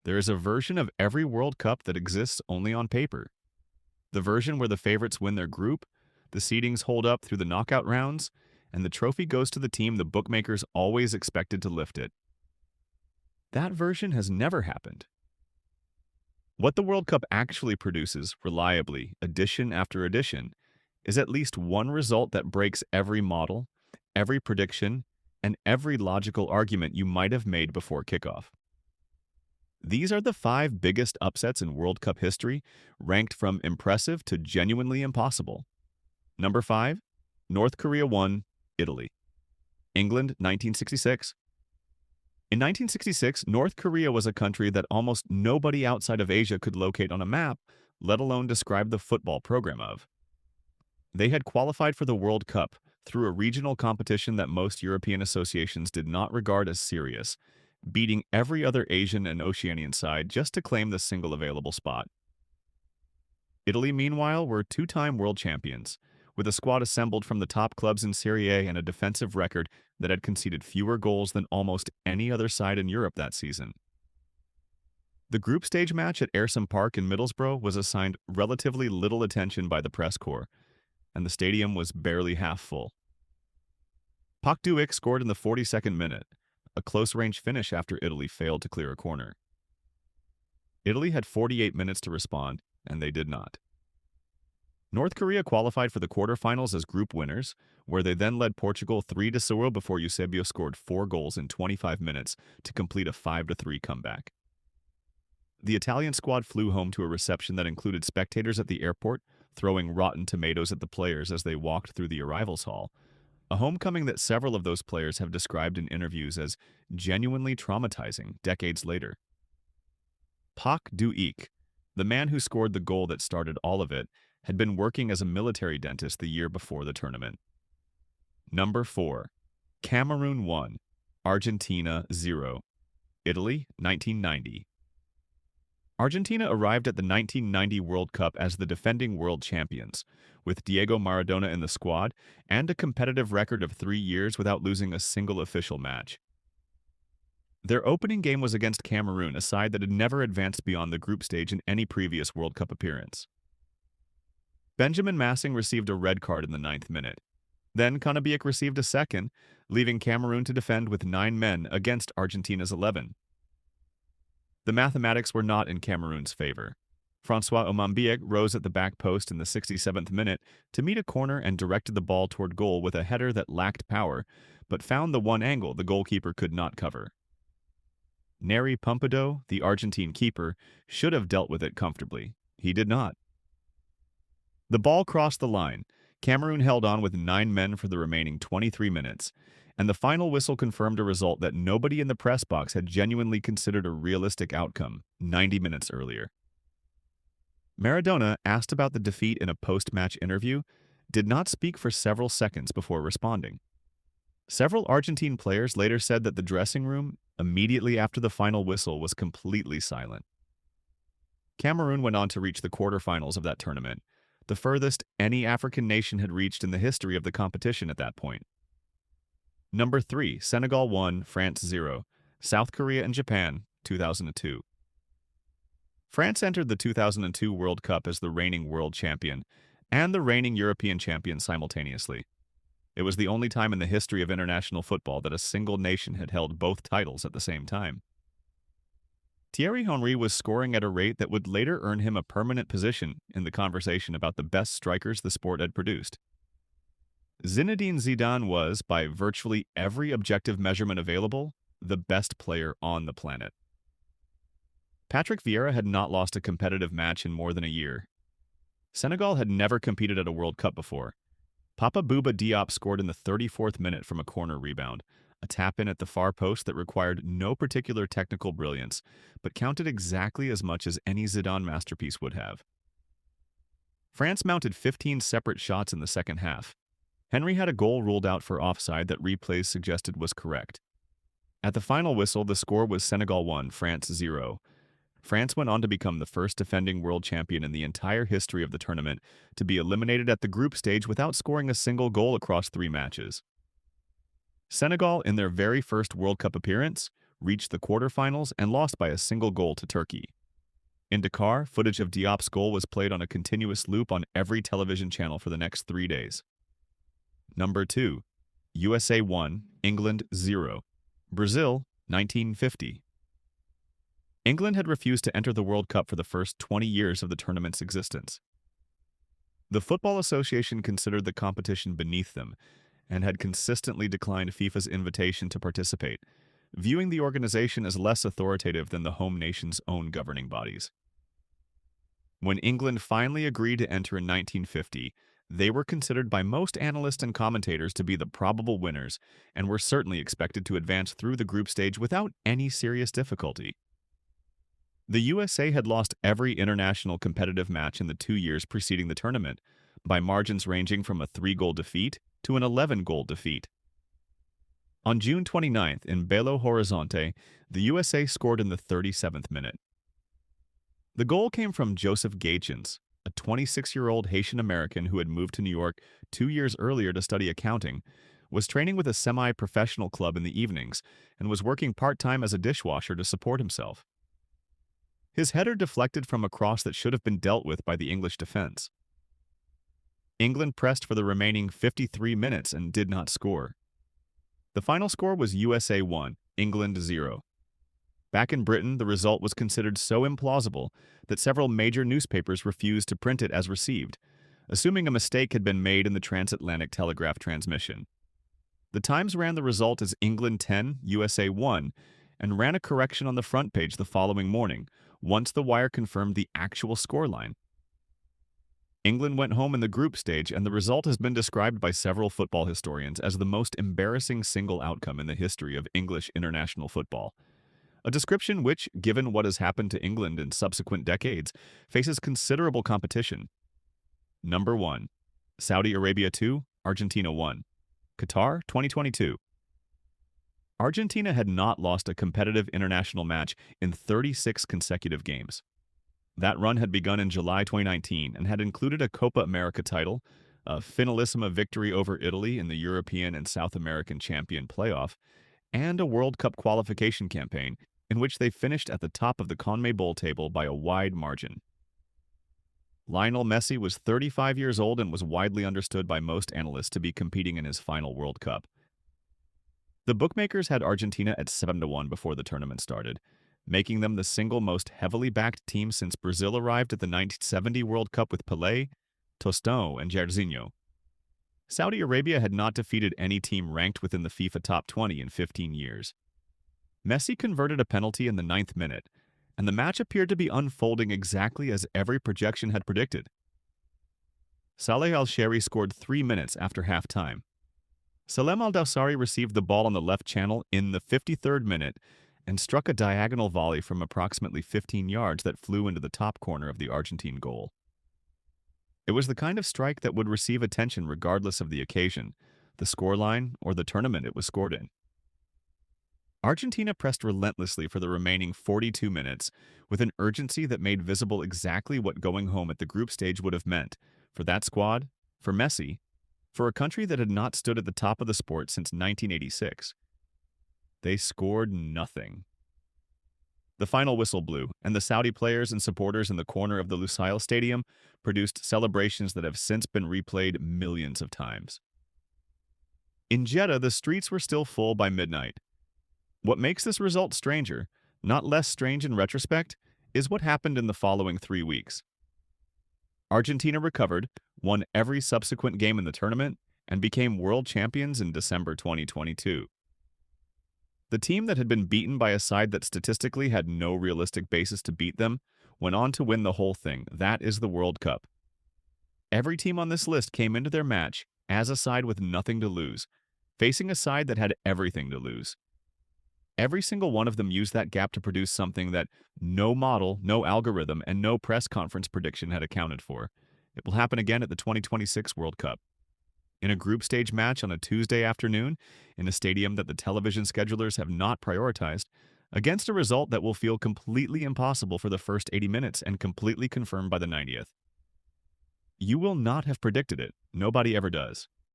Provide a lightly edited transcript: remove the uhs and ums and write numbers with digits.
There is a version of every World Cup that exists only on paper. The version where the favorites win their group, the seedings hold up through the knockout rounds, and the trophy goes to the team the bookmakers always expected to lift it. That version has never happened. What the World Cup actually produces, reliably, edition after edition, is at least one result that breaks every model, every prediction, and every logical argument you might have made before kickoff. These are the five biggest upsets in World Cup history, ranked from impressive to genuinely impossible. Number 5, North Korea 1, Italy. England, 1966. In 1966, North Korea was a country that almost nobody outside of Asia could locate on a map, let alone describe the football program of. They had qualified for the World Cup through a regional competition that most European associations did not regard as serious, beating every other Asian and Oceanian side just to claim the single available spot. Italy, meanwhile, were two-time world champions, with a squad assembled from the top clubs in Serie A and a defensive record that had conceded fewer goals than almost any other side in Europe that season. The group stage match at Ayresome Park in Middlesbrough was assigned relatively little attention by the press corps, and the stadium was barely half full. Pak Duik scored in the 42nd minute, a close-range finish after Italy failed to clear a corner. Italy had 48 minutes to respond, and they did not. North Korea qualified for the quarterfinals as group winners, where they then led Portugal 3-0 before Eusebio scored 4 goals in 25 minutes to complete a 5-3 comeback. The Italian squad flew home to a reception that included spectators at the airport throwing rotten tomatoes at the players as they walked through the arrivals hall, a homecoming that several of those players have described in interviews as genuinely traumatizing decades later. Pak Du-ik, the man who scored the goal that started all of it, had been working as a military dentist the year before the tournament. Number 4. Cameroon 1, Argentina 0, Italy 1990. Argentina arrived at the 1990 World Cup as the defending world champions, with Diego Maradona in the squad and a competitive record of 3 years without losing a single official match. Their opening game was against Cameroon, a side that had never advanced beyond the group stage in any previous World Cup appearance. Benjamin Massing received a red card in the 9th minute. Then Kanabiak received a second, leaving Cameroon to defend with 9 men against Argentina's 11. The mathematics were not in Cameroon's favor. Francois Omambiak rose at the back post in the 67th minute to meet a corner and directed the ball toward goal with a header that lacked power, but found the one angle the goalkeeper could not cover. Nery Pompidou, the Argentine keeper, should have dealt with it comfortably. He did not. The ball crossed the line. Cameroon held on with 9 men for the remaining 23 minutes, and the final whistle confirmed a result that nobody in the press box had genuinely considered a realistic outcome 90 minutes earlier. Maradona, asked about the defeat in a post-match interview, did not speak for several seconds before responding. Several Argentine players later said that the dressing room, immediately after the final whistle, was completely silent. Cameroon went on to reach the quarterfinals of that tournament, the furthest any African nation had reached in the history of the competition at that point. Number 3, Senegal 1, France 0, South Korea and Japan, 2002. France entered the 2002 World Cup as the reigning world champion and the reigning European champion simultaneously. It was the only time in the history of international football that a single nation had held both titles at the same time. Thierry Henry was scoring at a rate that would later earn him a permanent position in the conversation about the best strikers the sport had produced. Zinedine Zidane was, by virtually every objective measurement available, the best player on the planet. Patrick Vieira had not lost a competitive match in more than a year. Senegal had never competed at a World Cup before. Papa Bouba Diop scored in the 34th minute from a corner rebound, a tap-in at the far post that required no particular technical brilliance, but counted exactly as much as any Zidane masterpiece would have. France mounted 15 separate shots in the second half. Henry had a goal ruled out for offside that replays suggested was correct. At the final whistle, the score was Senegal 1, France 0. France went on to become the first defending world champion in the entire history of the tournament to be eliminated at the group stage without scoring a single goal across 3 matches. Senegal, in their very first World Cup appearance, reached the quarterfinals and lost by a single goal to Turkey. In Dakar, footage of Diop's goal was played on a continuous loop on every television channel for the next 3 days. Number 2. USA 1, England 0. Brazil, 1950. England had refused to enter the World Cup for the first 20 years of the tournament's existence. The Football Association considered the competition beneath them and had consistently declined FIFA's invitation to participate, viewing the organization as less authoritative than the home nation's own governing bodies. When England finally agreed to enter in 1950, they were considered by most analysts and commentators to be the probable winners and were certainly expected to advance through the group stage without any serious difficulty. The USA had lost every international competitive match in the 2 years preceding the tournament, by margins ranging from a 3-goal defeat to an 11-goal defeat. On June 29th in Belo Horizonte, the USA scored in the 37th minute. The goal came from Joseph Gaetjens, a 26-year-old Haitian-American who had moved to New York 2 years earlier to study accounting, was training with a semi-professional club in the evenings, and was working part-time as a dishwasher to support himself. His header deflected from a cross that should have been dealt with by the English defense. England pressed for the remaining 53 minutes and did not score. The final score was USA 1, England 0. Back in Britain, the result was considered so implausible that several major newspapers refused to print it as received, assuming a mistake had been made in the transatlantic telegraph transmission. The Times ran the result as England 10, USA 1, and ran a correction on the front page the following morning, once the wire confirmed the actual scoreline. England went home in the group stage, and the result has been described by several football historians as the most embarrassing single outcome in the history of English international football. A description which, given what has happened to England in subsequent decades, faces considerable competition. Number 1. Saudi Arabia 2, Argentina 1. Qatar 2022. Argentina had not lost a competitive international match in 36 consecutive games. That run had begun in July 2019 and had included a Copa America title, a finalissima victory over Italy in the European and South American champion playoff, and a World Cup qualification campaign in which they finished at the top of the CONMEBOL table by a wide margin. Lionel Messi was 35 years old and was widely understood by most analysts to be competing in his final World Cup. The bookmakers had Argentina at 7-1 before the tournament started, making them the single most heavily backed team since Brazil arrived at the 1970 World Cup with Pelé, Tostão, and Jairzinho. Saudi Arabia had not defeated any team ranked within the FIFA top 20 in 15 years. Messi converted a penalty in the 9th minute, and the match appeared to be unfolding exactly as every projection had predicted. Saleh Al-Shehri scored 3 minutes after halftime. Salem Al-Dawsari received the ball on the left channel in the 53rd minute and struck a diagonal volley from approximately 15 yards that flew into the top corner of the Argentine goal. It was the kind of strike that would receive attention regardless of the occasion, the scoreline, or the tournament it was scored in. Argentina pressed relentlessly for the remaining 42 minutes with an urgency that made visible exactly what going home at the group stage would have meant for that squad, for Messi, for a country that had not stood at the top of the sport since 1986. They scored nothing. The final whistle blew, and the Saudi players and supporters in the corner of the Lusail Stadium produced celebrations that have since been replayed millions of times. In Jeddah, the streets were still full by midnight. What makes this result stranger, not less strange in retrospect, is what happened in the following 3 weeks. Argentina recovered, won every subsequent game in the tournament, and became world champions in December 2022. The team that had been beaten by a side that statistically had no realistic basis to beat them went on to win the whole thing. That is the World Cup. Every team on this list came into their match as a side with nothing to lose, facing a side that had everything to lose. Every single one of them used that gap to produce something that no model, no algorithm, and no press conference prediction had accounted for. It will happen again at the 2026 World Cup. In a group stage match on a Tuesday afternoon, in a stadium that the television schedulers have not prioritized, against a result that will feel completely impossible for the first 80 minutes and completely confirmed by the 90th. You will not have predicted it. Nobody ever does.